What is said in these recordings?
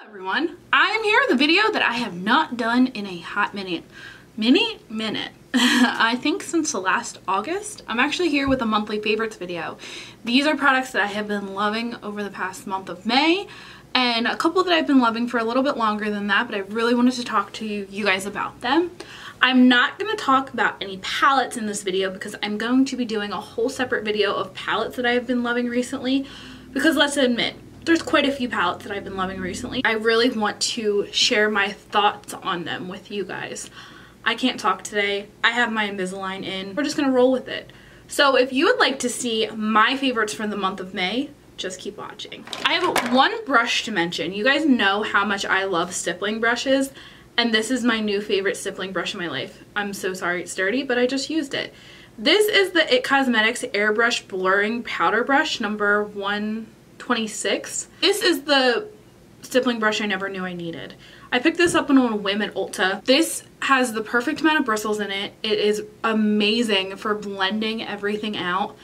Everyone, I am here with a video that I have not done in a hot minute. I think since the last August. I'm actually here with a monthly favorites video. These are products that I have been loving over the past month of May, and a couple that I've been loving for a little bit longer than that, but I really wanted to talk to you guys about them. I'm not going to talk about any palettes in this video because I'm going to be doing a whole separate video of palettes that I have been loving recently, because let's admit, there's quite a few palettes that I've been loving recently. I really want to share my thoughts on them with you guys. I can't talk today. I have my Invisalign in. We're just gonna roll with it. So if you would like to see my favorites for the month of May, just keep watching. I have one brush to mention. You guys know how much I love stippling brushes, and this is my new favorite stippling brush in my life. I'm so sorry it's dirty, but I just used it. This is the It Cosmetics Airbrush Blurring Powder Brush number 126. This is the stippling brush I never knew I needed. I picked this up on a whim at Ulta. This has the perfect amount of bristles in it. It is amazing for blending everything out.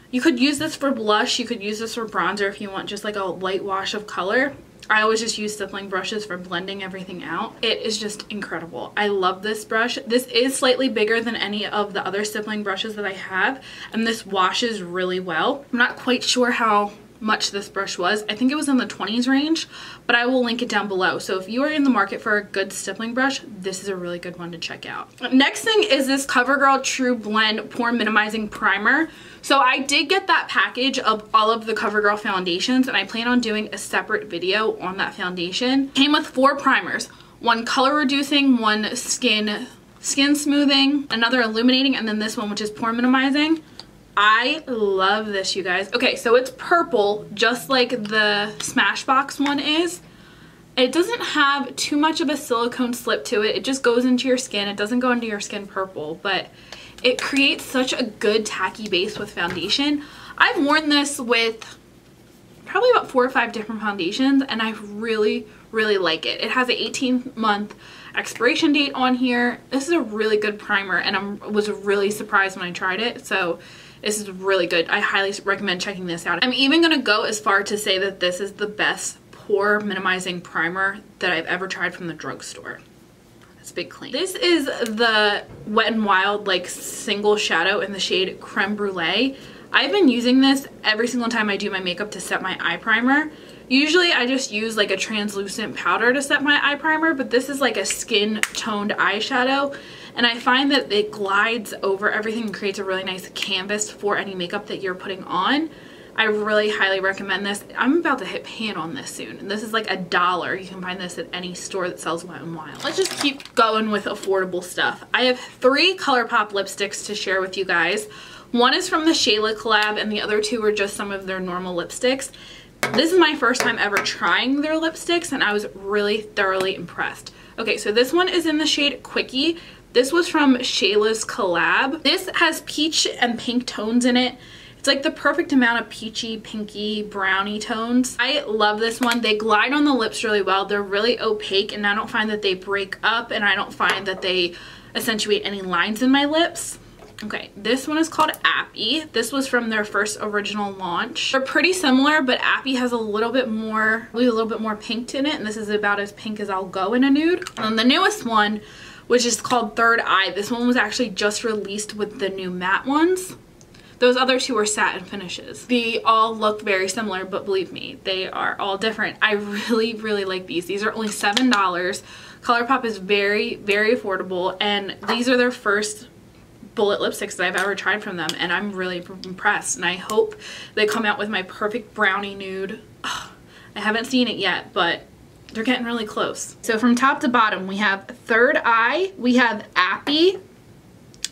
You could use this for blush, you could use this for bronzer if you want just like a light wash of color. I always just use stippling brushes for blending everything out. It is just incredible. I love this brush. This is slightly bigger than any of the other stippling brushes that I have, and this washes really well. I'm not quite sure how much this brush was. I think it was in the 20s range, but I will link it down below. So if you are in the market for a good stippling brush, this is a really good one to check out. Next thing is this CoverGirl True Blend Pore Minimizing Primer. So I did get that package of all of the CoverGirl foundations, and I plan on doing a separate video on that foundation. Came with 4 primers, one color reducing, one skin smoothing, another illuminating, and then this one which is pore minimizing. I love this, you guys. Okay, so it's purple, just like the Smashbox one is. It doesn't have too much of a silicone slip to it. It just goes into your skin. It doesn't go into your skin purple, but it creates such a good tacky base with foundation. I've worn this with probably about 4 or 5 different foundations, and I really, really like it. It has an 18-month expiration date on here. This is a really good primer, and I was really surprised when I tried it. So this is really good. I highly recommend checking this out. I'm even gonna go as far to say that this is the best pore minimizing primer that I've ever tried from the drugstore. That's a big claim. This is the Wet n Wild like single shadow in the shade Creme Brulee. I've been using this every single time I do my makeup to set my eye primer. Usually I just use like a translucent powder to set my eye primer, but this is like a skin toned eyeshadow, and I find that it glides over everything and creates a really nice canvas for any makeup that you're putting on. I really highly recommend this. I'm about to hit pan on this soon, and this is like $1. You can find this at any store that sells Wet n Wild. Let's just keep going with affordable stuff. I have 3 Colourpop lipsticks to share with you guys. One is from the Shayla collab, and the other 2 are just some of their normal lipsticks. This is my first time ever trying their lipsticks, and I was really thoroughly impressed. Okay, so this one is in the shade Quickie. This was from Shayla's collab. This has peach and pink tones in it. It's like the perfect amount of peachy, pinky, browny tones. I love this one. They glide on the lips really well. They're really opaque, and I don't find that they break up, and I don't find that they accentuate any lines in my lips. Okay, this one is called Appy. This was from their first original launch. They're pretty similar, but Appy has a little bit more pink in it, and this is about as pink as I'll go in a nude. And the newest one, which is called Third Eye, this one was actually just released with the new matte ones. Those other 2 are satin finishes. They all look very similar, but believe me, they are all different. I really, really like these. These are only $7. Colourpop is very, very affordable, and these are their first bullet lipsticks that I've ever tried from them, and I'm really impressed, and I hope they come out with my perfect brownie nude. Ugh, I haven't seen it yet, but they're getting really close. So from top to bottom, we have Third Eye, we have Appy,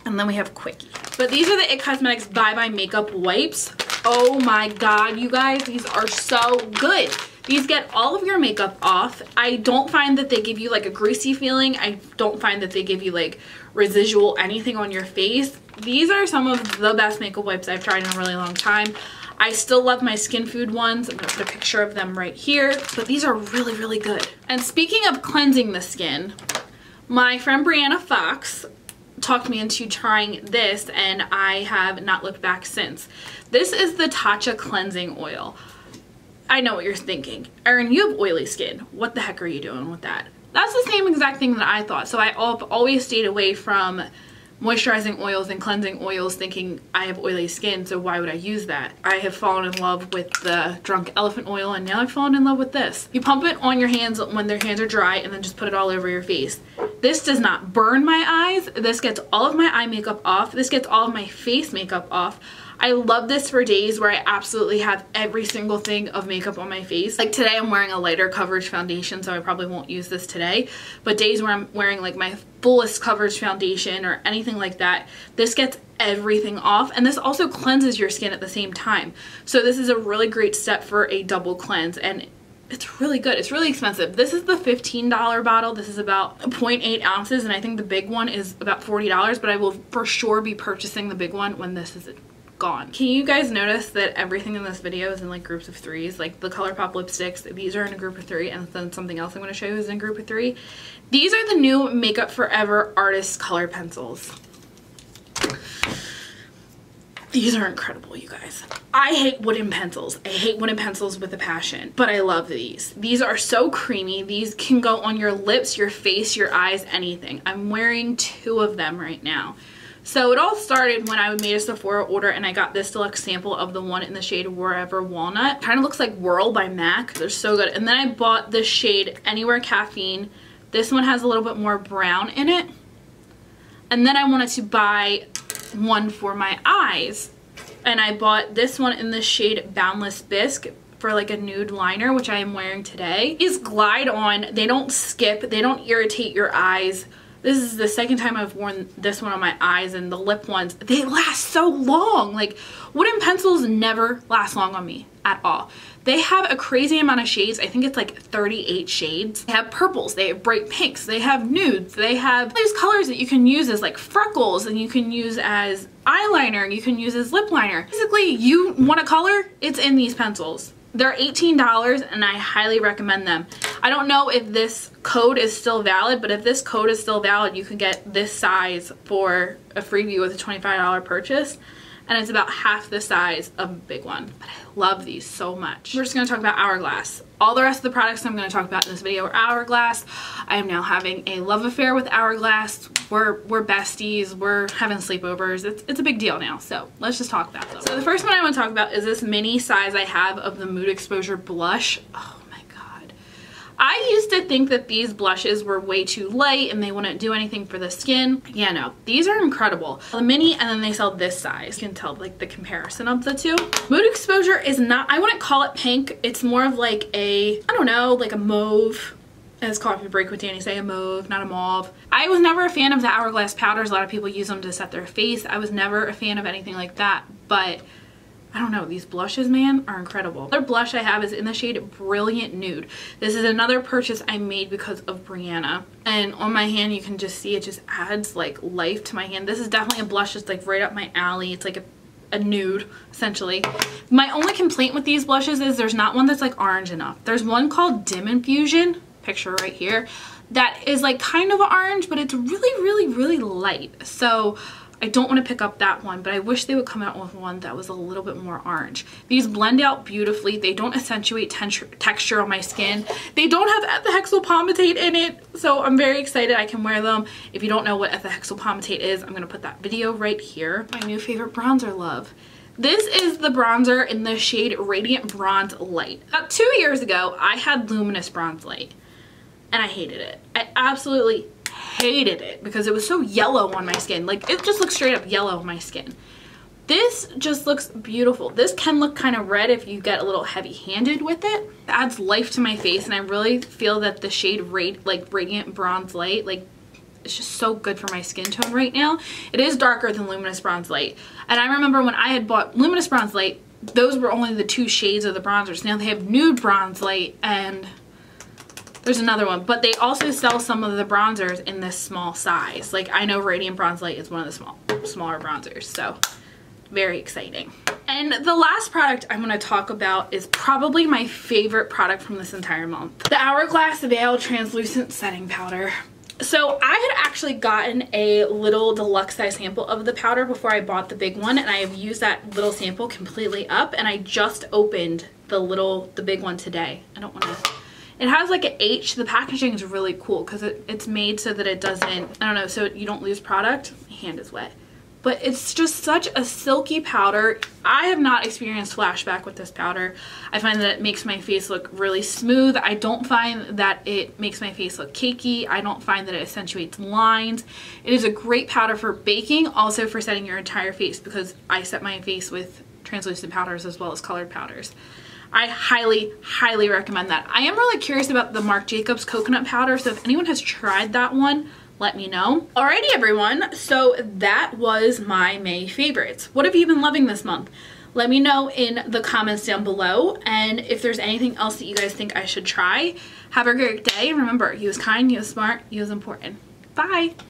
and then we have Quickie. But these are the It Cosmetics Bye Bye Makeup Wipes. Oh my god, you guys, these are so good. These get all of your makeup off. I don't find that they give you like a greasy feeling. I don't find that they give you like residual anything on your face. These are some of the best makeup wipes I've tried in a really long time. I still love my Skin Food ones. I'm gonna put a picture of them right here, but these are really, really good. And speaking of cleansing the skin, my friend Brianna Fox talked me into trying this, and I have not looked back since. This is the Tatcha Cleansing Oil. I know what you're thinking. Erin, you have oily skin. What the heck are you doing with that? That's the same exact thing that I thought. So I've always stayed away from moisturizing oils and cleansing oils thinking I have oily skin, so why would I use that? I have fallen in love with the Drunk Elephant oil, and now I've fallen in love with this. You pump it on your hands when their hands are dry and then just put it all over your face. This does not burn my eyes. This gets all of my eye makeup off. This gets all of my face makeup off. I love this for days where I absolutely have every single thing of makeup on my face. Like today I'm wearing a lighter coverage foundation, so I probably won't use this today. But days where I'm wearing like my fullest coverage foundation or anything like that, this gets everything off. And this also cleanses your skin at the same time. So this is a really great step for a double cleanse, and it's really good. It's really expensive. This is the $15 bottle. This is about 0.8 ounces, and I think the big one is about $40, but I will for sure be purchasing the big one when this is gone. Can you guys notice that everything in this video is in like groups of threes? Like the Colourpop lipsticks, these are in a group of 3, and then something else I'm going to show you is in a group of 3. These are the new Makeup Forever Artist Color Pencils. These are incredible, you guys. I hate wooden pencils. I hate wooden pencils with a passion, but I love these. These are so creamy. These can go on your lips, your face, your eyes, anything. I'm wearing 2 of them right now. So it all started when I made a Sephora order and I got this deluxe sample of the one in the shade Wherever Walnut. Kind of looks like Whirl by MAC. They're so good. And then I bought the shade Anywhere Caffeine. This one has a little bit more brown in it. And then I wanted to buy one for my eyes. And I bought this one in the shade Boundless Bisque for like a nude liner, which I am wearing today. These glide on. They don't skip. They don't irritate your eyes. This is the second time I've worn this one on my eyes, and the lip ones, they last so long. Like, wooden pencils never last long on me at all. They have a crazy amount of shades. I think it's like 38 shades. They have purples, they have bright pinks, they have nudes, they have these colors that you can use as like freckles, and you can use as eyeliner, and you can use as lip liner. Basically, you want a color, it's in these pencils. They're $18 and I highly recommend them. I don't know if this code is still valid, but if this code is still valid, you can get this size for a freebie with a $25 purchase. And it's about half the size of a big one. But I love these so much. We're just going to talk about Hourglass. All the rest of the products I'm going to talk about in this video are Hourglass. I am now having a love affair with Hourglass. We're besties. We're having sleepovers. It's a big deal now. So let's just talk about them. So the first one I want to talk about is this mini size I have of the Mood Exposure Blush. Oh my god. I used to think that these blushes were way too light and they wouldn't do anything for the skin. Yeah, no, these are incredible. The mini, and then they sell this size. You can tell like the comparison of the two. Mood Exposure is not, I wouldn't call it pink. It's more of like a, I don't know, like a mauve. As Coffee Break with Danny say, a mauve, not a mauve. I was never a fan of the Hourglass powders. A lot of people use them to set their face. I was never a fan of anything like that, but I don't know, these blushes, man, are incredible. The other blush I have is in the shade Brilliant Nude. This is another purchase I made because of Brianna. And on my hand, you can just see it just adds like life to my hand. This is definitely a blush that's like right up my alley. It's like a nude, essentially. My only complaint with these blushes is there's not one that's like orange enough. There's one called Dim Infusion, picture right here, that is like kind of orange, but it's really light. So I don't want to pick up that one, but I wish they would come out with one that was a little bit more orange. These blend out beautifully. They don't accentuate texture on my skin. They don't have ethahexyl in it, so I'm very excited I can wear them. If you don't know what ethahexyl is, I'm going to put that video right here. My new favorite bronzer love. This is the bronzer in the shade Radiant Bronze Light. About 2 years ago, I had Luminous Bronze Light, and I hated it. I absolutely hated it because it was so yellow on my skin. Like, it just looks straight up yellow on my skin. This just looks beautiful. This can look kind of red if you get a little heavy-handed with it. It adds life to my face, and I really feel that the shade Radiant Bronze Light, like, it's just so good for my skin tone right now. It is darker than Luminous Bronze Light. And I remember when I had bought Luminous Bronze Light, those were only the 2 shades of the bronzers. Now they have Nude Bronze Light and there's another one, but they also sell some of the bronzers in this small size. Like, I know Radiant Bronze Light is one of the smaller bronzers, so very exciting. And the last product I'm going to talk about is probably my favorite product from this entire month. The Hourglass Veil Translucent Setting Powder. So I had actually gotten a little deluxe size sample of the powder before I bought the big one, and I have used that little sample completely up, and I just opened the big one today. I don't want to. It has like an H. The packaging is really cool because it's made so that it doesn't, I don't know, so you don't lose product. My hand is wet. But it's just such a silky powder. I have not experienced flashback with this powder. I find that it makes my face look really smooth. I don't find that it makes my face look cakey. I don't find that it accentuates lines. It is a great powder for baking, also for setting your entire face, because I set my face with translucent powders as well as colored powders. I highly, highly recommend that. I am really curious about the Marc Jacobs coconut powder, so if anyone has tried that one, let me know. Alrighty everyone, so that was my May favorites. What have you been loving this month? Let me know in the comments down below, and if there's anything else that you guys think I should try. Have a great day, and remember, use kind, use smart, use important. Bye!